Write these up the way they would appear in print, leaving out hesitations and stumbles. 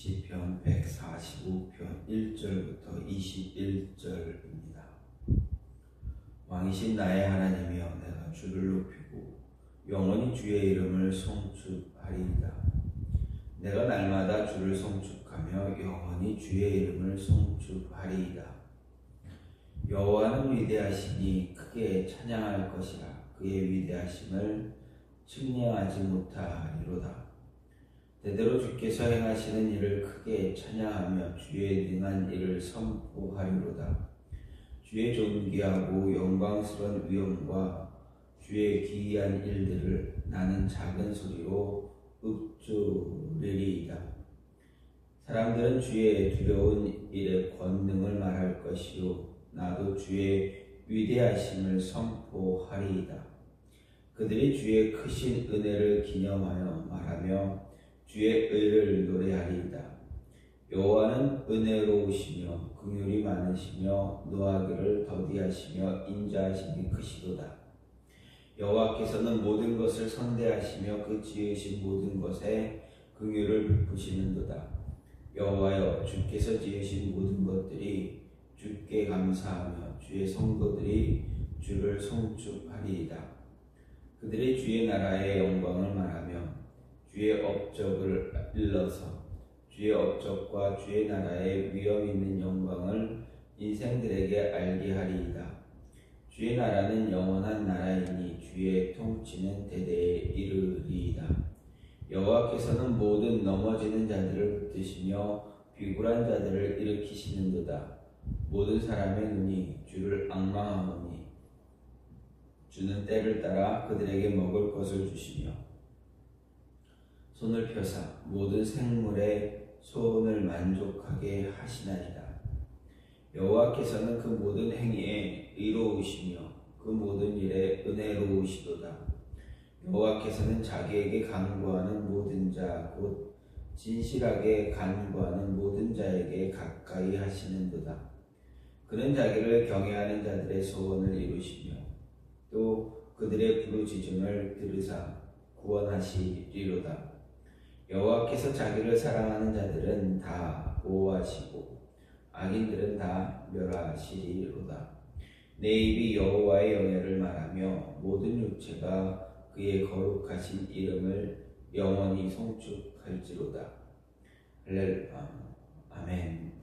시편 145편 1절부터 21절입니다. 왕이신 나의 하나님이여, 내가 주를 높이고 영원히 주의 이름을 송축하리이다. 내가 날마다 주를 송축하며 영원히 주의 이름을 송축하리이다. 여호와는 위대하시니 크게 찬양할 것이라. 그의 위대하심을 측량하지 못하리로다. 대대로 주께서 행하시는 일을 크게 찬양하며 주의 능한 일을 선포하리로다. 주의 존귀하고 영광스러운 위엄과 주의 기이한 일들을 나는 작은 소리로 읊조리리이다. 사람들은 주의 두려운 일의 권능을 말할 것이요, 나도 주의 위대하심을 선포하리이다. 그들이 주의 크신 은혜를 기념하여 말하며 주의 의를 노래하리이다. 여호와는 은혜로우시며 긍휼이 많으시며 노하기를 더디하시며 인자하심이 크시도다. 여호와께서는 모든 것을 선대하시며 그 지으신 모든 것에 긍휼을 베푸시는도다. 여호와여, 주께서 지으신 모든 것들이 주께 감사하며 주의 성도들이 주를 송축하리이다. 그들이 주의 나라의 영광을 말하며 주의 업적을 일러서 주의 업적과 주의 나라의 위엄 있는 영광을 인생들에게 알게 하리이다. 주의 나라는 영원한 나라이니 주의 통치는 대대에 이르리이다. 여호와께서는 모든 넘어지는 자들을 붙드시며 비굴한 자들을 일으키시는도다. 모든 사람의 눈이 주를 앙망하오니 주는 때를 따라 그들에게 먹을 것을 주시며 손을 펴사 모든 생물의 소원을 만족하게 하시나이다. 여호와께서는 그 모든 행위에 의로우시며 그 모든 일에 은혜로우시도다. 여호와께서는 자기에게 간구하는 모든 자 곧 진실하게 간구하는 모든 자에게 가까이 하시는도다. 그는 자기를 경외하는 자들의 소원을 이루시며 또 그들의 부르짖음을 들으사 구원하시리로다. 여호와께서 자기를 사랑하는 자들은 다 보호하시고 악인들은 다 멸하시리로다. 내 입이 여호와의 영예를 말하며 모든 육체가 그의 거룩하신 이름을 영원히 송축할지로다. 할렐루야. 아멘.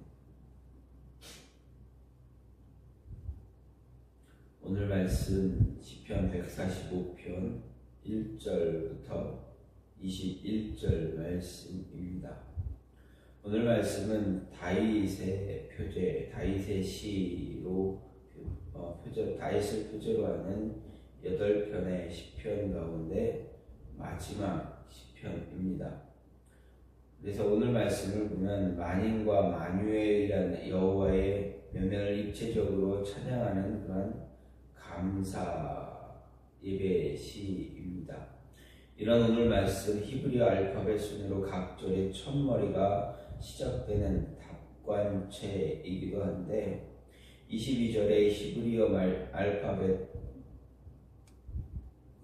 오늘 말씀 시편 145편 1절부터 21절 말씀입니다. 오늘 말씀은 다윗의 표제, 다윗의 시로 다윗을 표제로 하는 8편의 시편 가운데 마지막 시편입니다. 그래서 오늘 말씀을 보면 만인과 마누엘이라는 여호와의 면면을 입체적으로 찬양하는 그런 감사 예배 시입니다. 이런 오늘 말씀 히브리어 알파벳 순으로 각 절의 첫머리가 시작되는 답관체이기도 한데 22절의 히브리어 알파벳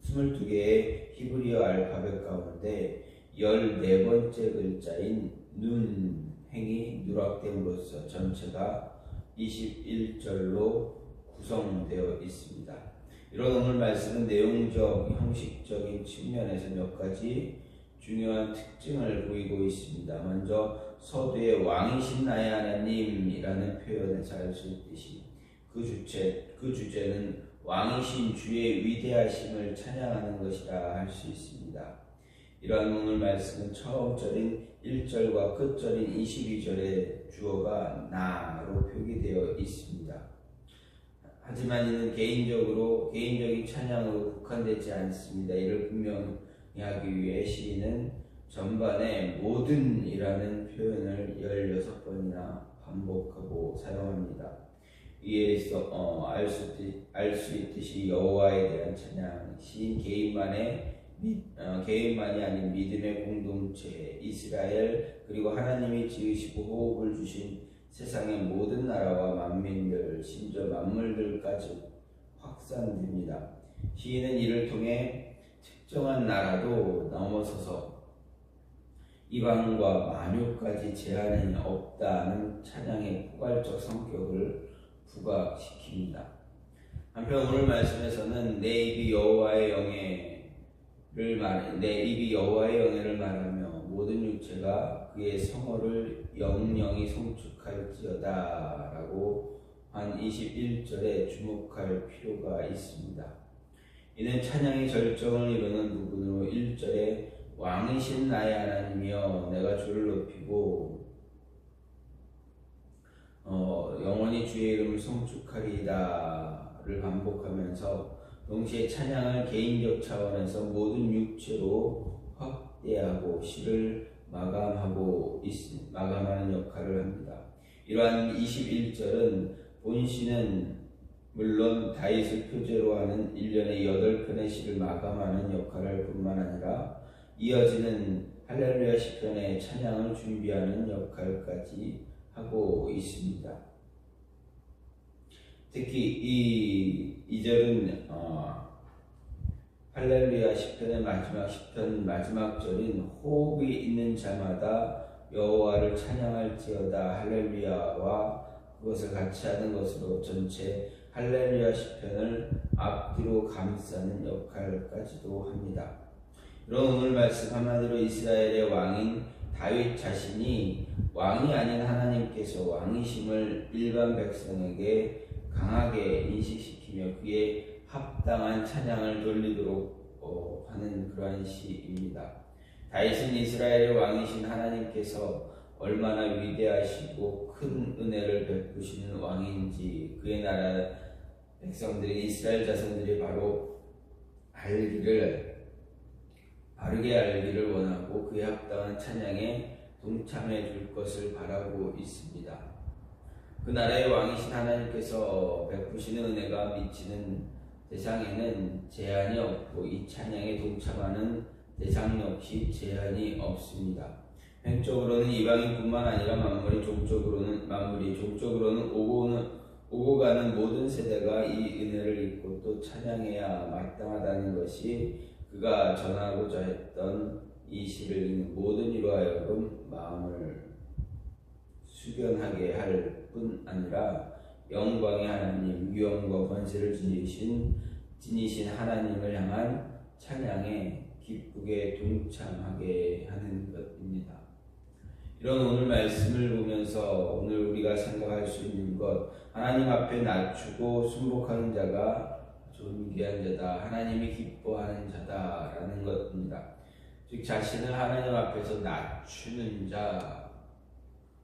22개의 히브리어 알파벳 가운데 14번째 글자인 눈 행이 누락됨으로써 전체가 21절로 구성되어 있습니다. 이런 오늘 말씀은 내용적, 형식적인 측면에서 몇 가지 중요한 특징을 보이고 있습니다. 먼저 서두에 왕이신 나의 하나님이라는 표현에서 알 수 있듯이 그 주제는 왕이신 주의 위대하심을 찬양하는 것이라 할 수 있습니다. 이러한 오늘 말씀은 처음 절인 1절과 끝절인 22절의 주어가 나로 표기되어 있습니다. 하지만 이는 개인적인 찬양으로 국한되지 않습니다. 이를 분명히 하기 위해 시인은 전반에 모든이라는 표현을 16번이나 반복하고 사용합니다. 이에서 알 수 있듯이 여호와에 대한 찬양, 시인 개인만이 아닌 믿음의 공동체, 이스라엘, 그리고 하나님이 지으시고 호흡을 주신 세상의 모든 나라와 만민들, 심지어 만물들까지 확산됩니다. 시인은 이를 통해 특정한 나라도 넘어서서 이방과 만유까지 제한이 없다는 찬양의 포괄적 성격을 부각시킵니다. 한편 오늘 말씀에서는 내 입이 여호와의 영예를 말하며 모든 육체가 그의 성호를 영영이 송축할지어다 라고 한 21절에 주목할 필요가 있습니다. 이는 찬양의 절정을 이루는 부분으로 1절에 왕이신 나의 하나님이여 내가 주를 높이고 영원히 주의 이름을 송축하리이다를 반복하면서 동시에 찬양을 개인적 차원에서 모든 육체로 확대하고 시를 마감하는 역할을 합니다. 이러한 21절은 본시는 물론 다윗을 표제로 하는 1년에 8편의 시를 마감하는 역할을 할 뿐만 아니라 이어지는 할렐루야 시편의 찬양을 준비하는 역할까지 하고 있습니다. 특히 이 절은 할렐루야 시편의 마지막 절인 호흡이 있는 자마다 여호와를 찬양할지어다 할렐루야와 그것을 같이 하는 것으로 전체 할렐루야 시편을 앞뒤로 감싸는 역할까지도 합니다. 이런 오늘 말씀 한마디로 이스라엘의 왕인 다윗 자신이 왕이 아닌 하나님께서 왕이심을 일반 백성에게 강하게 인식시키며 그에 합당한 찬양을 돌리도록 하는 그러한 시입니다. 다윗은 이스라엘의 왕이신 하나님께서 얼마나 위대하시고 큰 은혜를 베푸시는 왕인지 그의 나라 백성들이 이스라엘 자손들이 바르게 알기를 원하고 그에 합당한 찬양에 동참해 줄 것을 바라고 있습니다. 그 나라의 왕이신 하나님께서 베푸시는 은혜가 미치는 대상에는 제한이 없고 이 찬양에 동참하는 대상 역시 제한이 없습니다. 행적으로는 이방인뿐만 아니라 만물이 종적으로는 오고 가는 모든 세대가 이 은혜를 잊고 또 찬양해야 마땅하다는 것이 그가 전하고자 했던 이 시를 읽는 모든 이로 하여금 마음을 숙연하게 할 뿐 아니라 영광의 하나님, 위엄과 권세를 지니신 하나님을 향한 찬양에 기쁘게 동참하게 하는 것입니다. 이런 오늘 말씀을 보면서 오늘 우리가 생각할 수 있는 것, 하나님 앞에 낮추고 순복하는 자가 존귀한 자다, 하나님이 기뻐하는 자다라는 것입니다. 즉 자신을 하나님 앞에서 낮추는 자,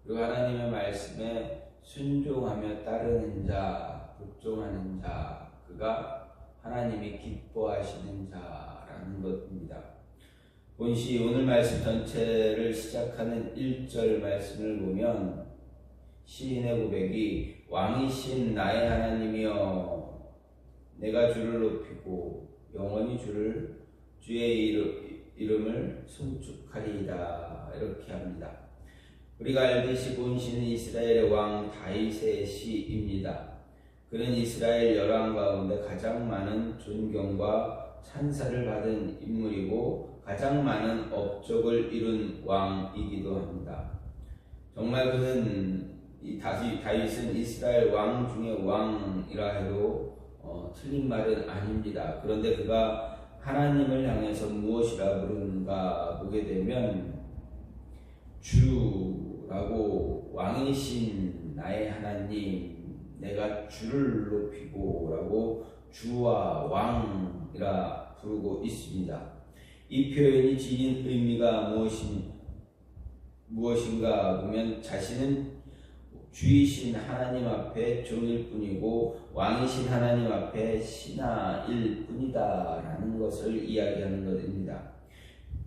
그리고 하나님의 말씀에 순종하며 따르는 자, 복종하는 자, 그가 하나님이 기뻐하시는 자라는 것입니다. 본시 오늘 말씀 전체를 시작하는 1절 말씀을 보면 시인의 고백이 왕이신 나의 하나님이여 내가 주를 높이고 영원히 주의 이름을 송축하리이다 이렇게 합니다. 우리가 알듯이 본시는 이스라엘의 왕 다윗의 시입니다. 그는 이스라엘 열왕 가운데 가장 많은 존경과 찬사를 받은 인물이고 가장 많은 업적을 이룬 왕이기도 합니다. 정말 그는 다윗은 이스라엘 왕 중에 왕이라 해도 틀린 말은 아닙니다. 그런데 그가 하나님을 향해서 무엇이라 부르는가 보게 되면 주라고 왕이신 나의 하나님 내가 주를 높이고 라고 주와 왕이라 부르고 있습니다. 이 표현이 지닌 의미가 무엇인가 보면 자신은 주이신 하나님 앞에 종일 뿐이고 왕이신 하나님 앞에 신하일 뿐이다 라는 것을 이야기하는 것입니다.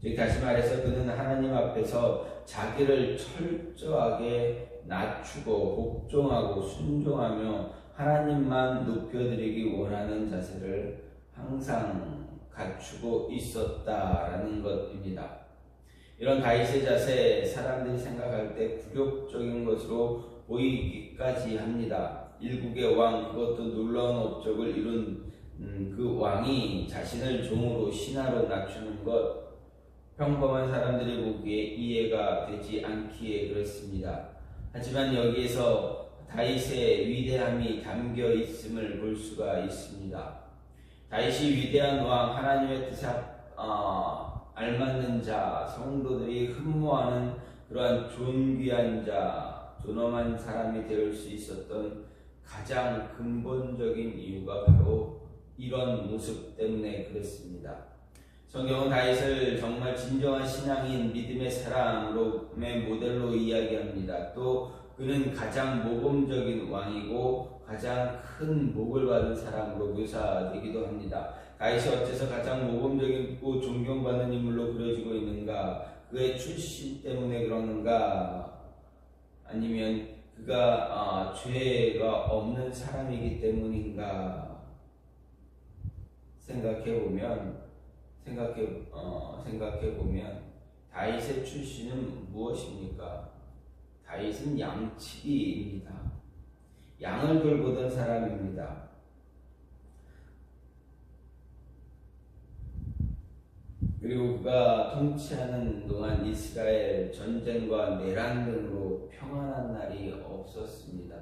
즉 다시 말해서 그는 하나님 앞에서 자기를 철저하게 낮추고 복종하고 순종하며 하나님만 높여드리기 원하는 자세를 항상 갖추고 있었다라는 것입니다. 이런 다윗의 자세 사람들이 생각할 때 굴욕적인 것으로 보이기까지 합니다. 일국의 왕, 그것도 놀라운 업적을 이룬 그 왕이 자신을 종으로 신하로 낮추는 것, 평범한 사람들이 보기에 이해가 되지 않기에 그렇습니다. 하지만 여기에서 다윗의 위대함이 담겨 있음을 볼 수가 있습니다. 다윗이 위대한 왕, 하나님의 뜻에 알맞는 자, 성도들이 흠모하는 그러한 존귀한 자, 존엄한 사람이 될 수 있었던 가장 근본적인 이유가 바로 이런 모습 때문에 그렇습니다. 성경은 다윗을 정말 진정한 신앙인 믿음의 사람의 모델로 이야기합니다. 또 그는 가장 모범적인 왕이고 가장 큰 복을 받은 사람으로 묘사되기도 합니다. 다윗이 어째서 가장 모범적이고 존경받는 인물로 그려지고 있는가? 그의 출신 때문에 그러는가? 아니면 그가 죄가 없는 사람이기 때문인가? 생각해보면 다윗의 출신은 무엇입니까? 다윗은 양치기입니다. 양을 돌보던 사람입니다. 그리고 그가 통치하는 동안 이스라엘 전쟁과 내란 등으로 평안한 날이 없었습니다.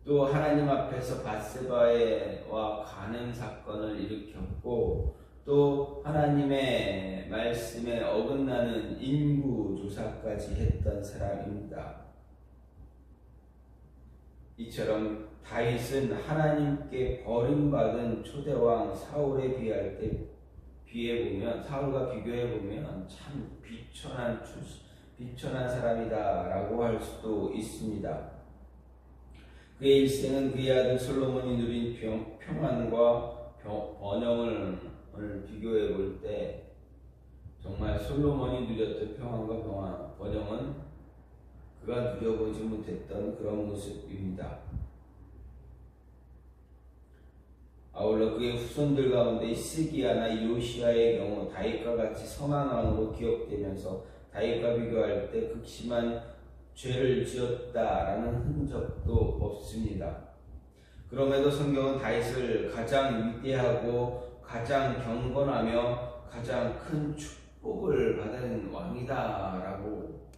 또 하나님 앞에서 밧세바와 간음 사건을 일으켰고 또 하나님의 말씀에 어긋나는 인구 조사까지 했던 사람입니다. 이처럼 다윗은 하나님께 버림받은 초대왕 사울에 사울과 비교해 보면 참 비천한 사람이다라고 할 수도 있습니다. 그의 일생은 그의 아들 솔로몬이 누린 평안과 번영을 비교해 볼 때 정말 솔로몬이 누렸던 평안과 번영은 그가 누려보지 못했던 그런 모습입니다. 아울러 그의 후손들 가운데 시기야나 요시야의 경우 다윗과 같이 선한 왕으로 기억되면서 다윗과 비교할 때 극심한 죄를 지었다라는 흔적도 없습니다. 그럼에도 성경은 다윗을 가장 위대하고 가장 경건하며 가장 큰 축복을 받은 왕이다라고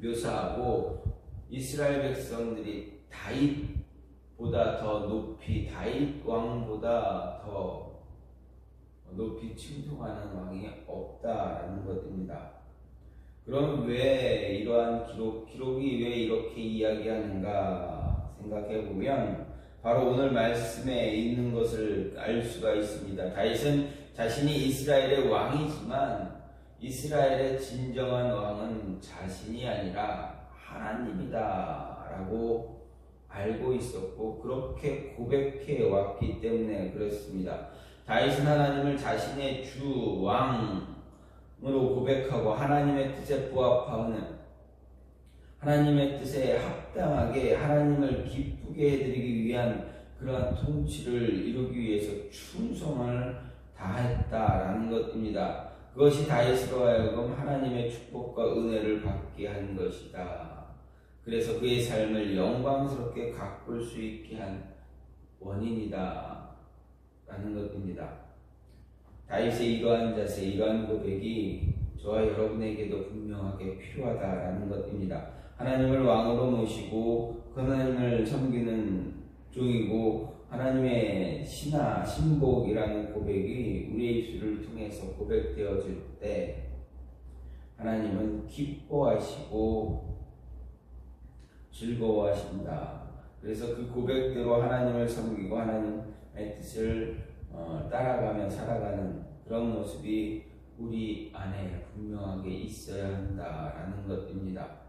묘사하고 이스라엘 백성들이 다윗보다 더 높이 다윗 왕보다 더 높이 칭송하는 왕이 없다라는 것입니다. 그럼 왜 이러한 기록이 왜 이렇게 이야기하는가 생각해 보면 바로 오늘 말씀에 있는 것을 알 수가 있습니다. 다윗은 자신이 이스라엘의 왕이지만 이스라엘의 진정한 왕은 자신이 아니라 하나님이다 라고 알고 있었고 그렇게 고백해 왔기 때문에 그렇습니다. 다윗은 하나님을 자신의 주 왕으로 고백하고 하나님의 뜻에 부합하는 하나님의 뜻에 합당하게 하나님을 기쁘게 해드리기 위한 그러한 통치를 이루기 위해서 충성을 다했다라는 것입니다. 그것이 다윗으로 하여금 하나님의 축복과 은혜를 받게 한 것이다. 그래서 그의 삶을 영광스럽게 가꿀 수 있게 한 원인이다 라는 것입니다. 다윗의 이러한 자세, 이러한 고백이 저와 여러분에게도 분명하게 필요하다라는 것입니다. 하나님을 왕으로 모시고 하나님을 섬기는 종이고 하나님의 신복이라는 고백이 우리의 입술을 통해서 고백되어질 때 하나님은 기뻐하시고 즐거워하신다. 그래서 그 고백대로 하나님을 섬기고 하나님의 뜻을 따라가며 살아가는 그런 모습이 우리 안에 분명하게 있어야 한다라는 것입니다.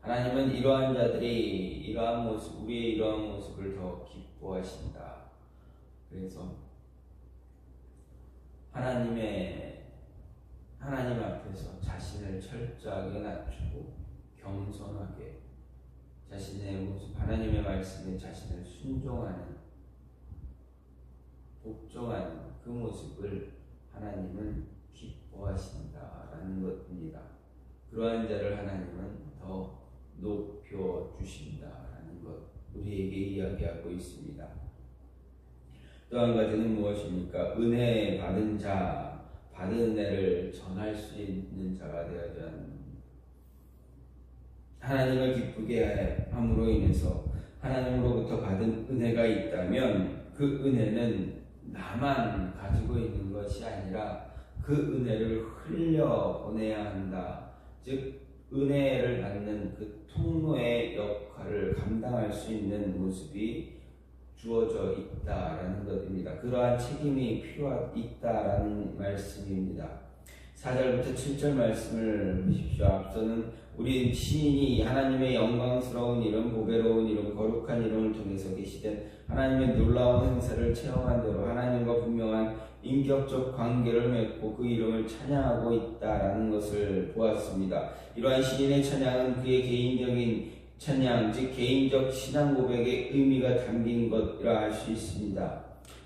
하나님은 이러한 자들이 이러한 모습, 우리의 이러한 모습을 더 기뻐하신다. 그래서 하나님 앞에서 자신을 철저하게 낮추고 겸손하게 자신의 모습, 하나님의 말씀에 자신을 순종하는 복종하는 그 모습을 하나님은 기뻐하신다라는 것입니다. 그러한 자를 하나님은 더 높여주신다라는 것 우리에게 이야기하고 있습니다. 또 한 가지는 무엇입니까? 은혜 받은 자, 받은 은혜를 전할 수 있는 자가 되어야 합니다. 하나님을 기쁘게 함으로 인해서 하나님으로부터 받은 은혜가 있다면 그 은혜는 나만 가지고 있는 것이 아니라 그 은혜를 흘려보내야 한다. 즉 은혜를 받는 그 통로의 역할을 감당할 수 있는 모습이 주어져 있다라는 것입니다. 그러한 책임이 있다라는 말씀입니다. 4절부터 7절 말씀을 보십시오. 앞서는 우리 시인이 하나님의 영광스러운 이름, 보배로운 이름, 거룩한 이름을 통해서 계시된 하나님의 놀라운 행사를 체험한 대로 하나님과 분명한 인격적 관계를 맺고 그 이름을 찬양하고 있다라는 것을 보았습니다. 이러한 시인의 찬양은 그의 개인적인 찬양, 즉 개인적 신앙 고백의 의미가 담긴 것이라 할 수 있습니다.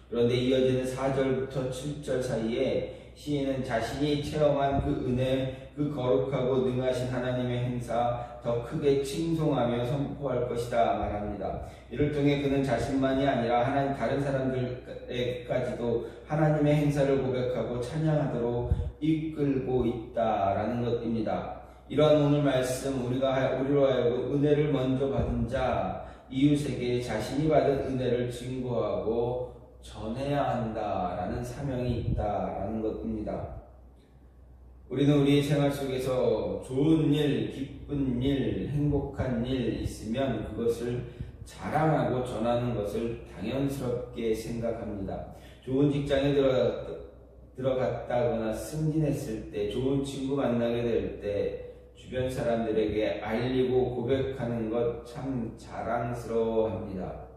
그런데 이어지는 4절부터 7절 사이에 시인은 자신이 체험한 그 은혜, 그 거룩하고 능하신 하나님의 행사 더 크게 칭송하며 선포할 것이다 말합니다. 이를 통해 그는 자신만이 아니라 다른 사람들까지도 하나님의 행사를 고백하고 찬양하도록 이끌고 있다라는 것입니다. 이러한 오늘 말씀 우리로 하여금 은혜를 먼저 받은 자, 이웃에게 자신이 받은 은혜를 증거하고 전해야 한다라는 사명이 있다라는 것입니다. 우리는 우리의 생활 속에서 좋은 일, 기쁜 일, 행복한 일 있으면 그것을 자랑하고 전하는 것을 당연스럽게 생각합니다. 좋은 직장에 들어갔다거나 승진했을 때, 좋은 친구 만나게 될 때 주변 사람들에게 알리고 고백하는 것 참 자랑스러워합니다.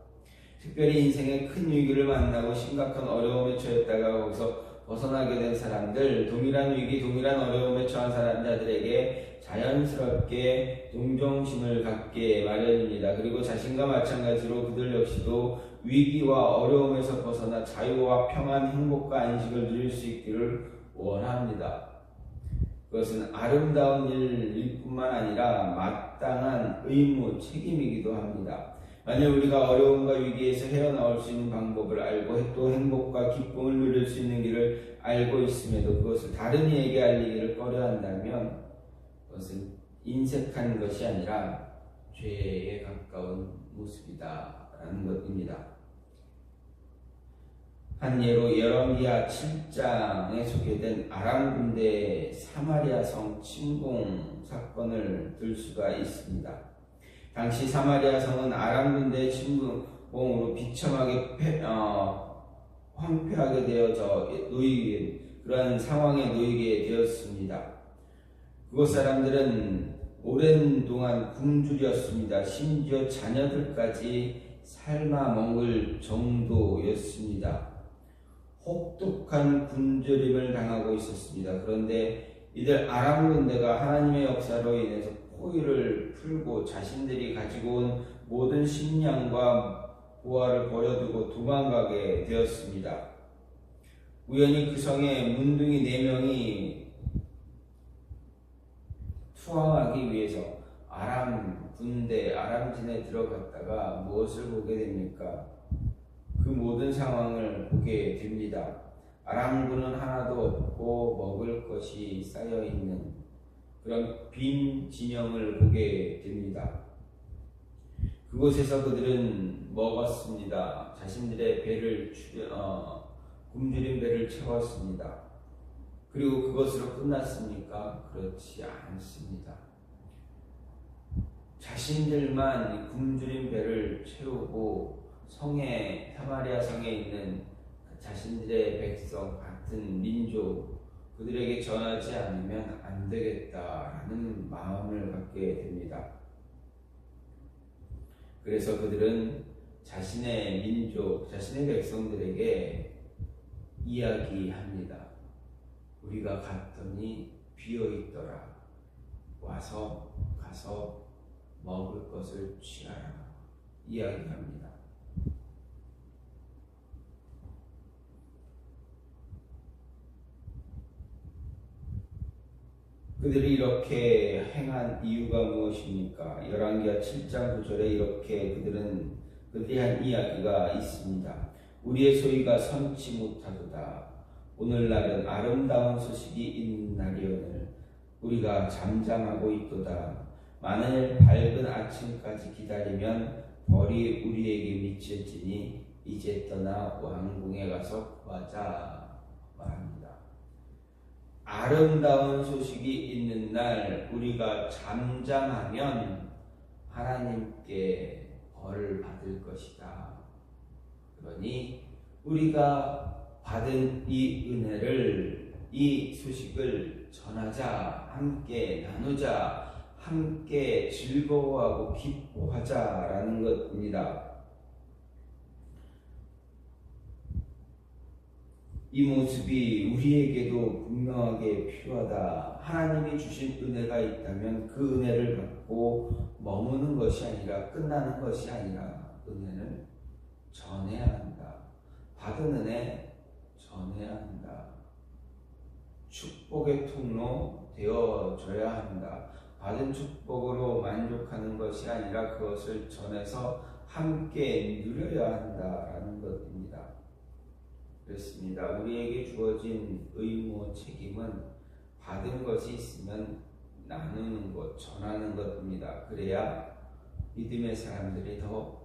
특별히 인생의 큰 위기를 만나고 심각한 어려움에 처했다가 거기서 벗어나게 된 사람들, 동일한 위기, 동일한 어려움에 처한 사람들에게 자연스럽게 동정심을 갖게 마련입니다. 그리고 자신과 마찬가지로 그들 역시도 위기와 어려움에서 벗어나 자유와 평안, 행복과 안식을 누릴 수 있기를 원합니다. 그것은 아름다운 일일 뿐만 아니라 마땅한 의무, 책임이기도 합니다. 만약 우리가 어려움과 위기에서 헤어나올 수 있는 방법을 알고 또 행복과 기쁨을 누릴 수 있는 길을 알고 있음에도 그것을 다른 이에게 알리기를 꺼려한다면 그것은 인색한 것이 아니라 죄에 가까운 모습이다라는 것입니다. 한 예로 열왕기하 7장에 소개된 아람 군대의 사마리아 성 침공 사건을 들 수가 있습니다. 당시 사마리아 성은 아람 군대의 침공으로 비참하게 황폐하게 되어져 그러한 상황에 놓이게 되었습니다. 그곳 사람들은 오랜 동안 굶주렸습니다. 심지어 자녀들까지 삶아 먹을 정도였습니다. 혹독한 굶주림을 당하고 있었습니다. 그런데 이들 아람 군대가 하나님의 역사로 인해서 포위를 풀고 자신들이 가지고 온 모든 식량과 보화를 버려두고 도망가게 되었습니다. 우연히 그 성에 문둥이 4명이 투항하기 위해서 아람 군대, 아람진에 들어갔다가 무엇을 보게 됩니까? 그 모든 상황을 보게 됩니다. 아람군은 하나도 없고 먹을 것이 쌓여있는 그런 빈 진영을 보게 됩니다. 그곳에서 그들은 먹었습니다. 자신들의 굶주린 배를 채웠습니다. 그리고 그것으로 끝났습니까? 그렇지 않습니다. 자신들만 굶주린 배를 채우고 사마리아 성에 있는 자신들의 백성 같은 민족 그들에게 전하지 않으면 안 되겠다라는 마음을 갖게 됩니다. 그래서 그들은 자신의 민족, 자신의 백성들에게 이야기합니다. 우리가 갔더니 비어있더라. 가서 먹을 것을 취하라. 이야기합니다. 그들이 이렇게 행한 이유가 무엇입니까? 열왕기하 7장 9절에 이렇게 그들이 한 이야기가 있습니다. 우리의 소위가 선치 못하도다. 오늘날은 아름다운 소식이 있는 날이오늘 우리가 잠잠하고 있도다. 만일 밝은 아침까지 기다리면 벌이 우리에게 미칠지니 이제 떠나 왕궁에 가서 구하자 말합니다. 아름다운 소식이 있는 날 우리가 잠잠하면 하나님께 벌을 받을 것이다. 그러니 우리가 받은 이 은혜를, 이 소식을 전하자, 함께 나누자, 함께 즐거워하고 기뻐하자라는 것입니다. 이 모습이 우리에게도 분명하게 필요하다. 하나님이 주신 은혜가 있다면 그 은혜를 갖고 머무는 것이 아니라, 끝나는 것이 아니라 은혜는 전해야 한다. 받은 은혜 전해야 한다. 축복의 통로 되어줘야 한다. 받은 축복으로 만족하는 것이 아니라 그것을 전해서 함께 누려야 한다라는 것입니다. 그렇습니다. 우리에게 주어진 의무, 책임은 받은 것이 있으면 나누는 것, 전하는 것입니다. 그래야 믿음의 사람들이 더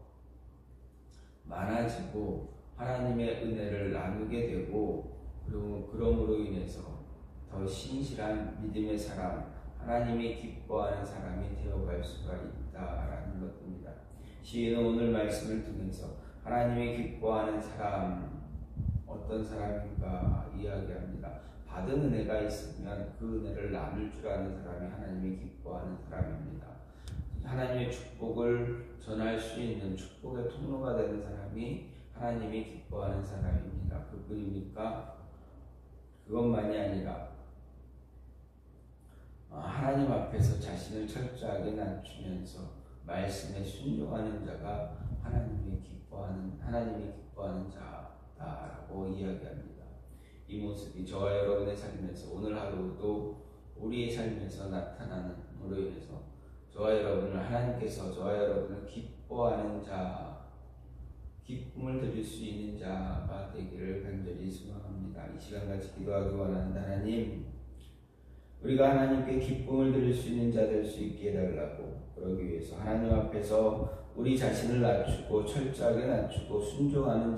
많아지고 하나님의 은혜를 나누게 되고, 그리고 그러므로 인해서 더 신실한 믿음의 사람, 하나님이 기뻐하는 사람이 되어갈 수가 있다라는 것입니다. 시인은 오늘 말씀을 통해서 하나님이 기뻐하는 사람, 어떤 사람인가 이야기합니다. 받은 은혜가 있으면 그 은혜를 나눌 줄 아는 사람이 하나님이 기뻐하는 사람입니다. 하나님의 축복을 전할 수 있는 축복의 통로가 되는 사람이 하나님이 기뻐하는 사람입니다. 그뿐입니까? 그것만이 아니라 하나님 앞에서 자신을 철저하게 낮추면서 말씀에 순종하는 자가 하나님이 기뻐하는 자다라고 이야기합니다. 이 모습이 저와 여러분의 삶에서 오늘 하루도 우리의 삶에서 나타나는으로 인해서 저와 여러분을, 하나님께서 저와 여러분을 기뻐하는 자, 기쁨을 드릴 수 있는 자가 되기를 간절히 소망합니다. 이 시간같이 기도하기 원하는 하나님, 우리가 하나님께 기쁨을 드릴 수 있는 자 될 수 있게 해달라고, 그러기 위해서 하나님 앞에서 우리 자신을 낮추고 철저하게 낮추고 순종하는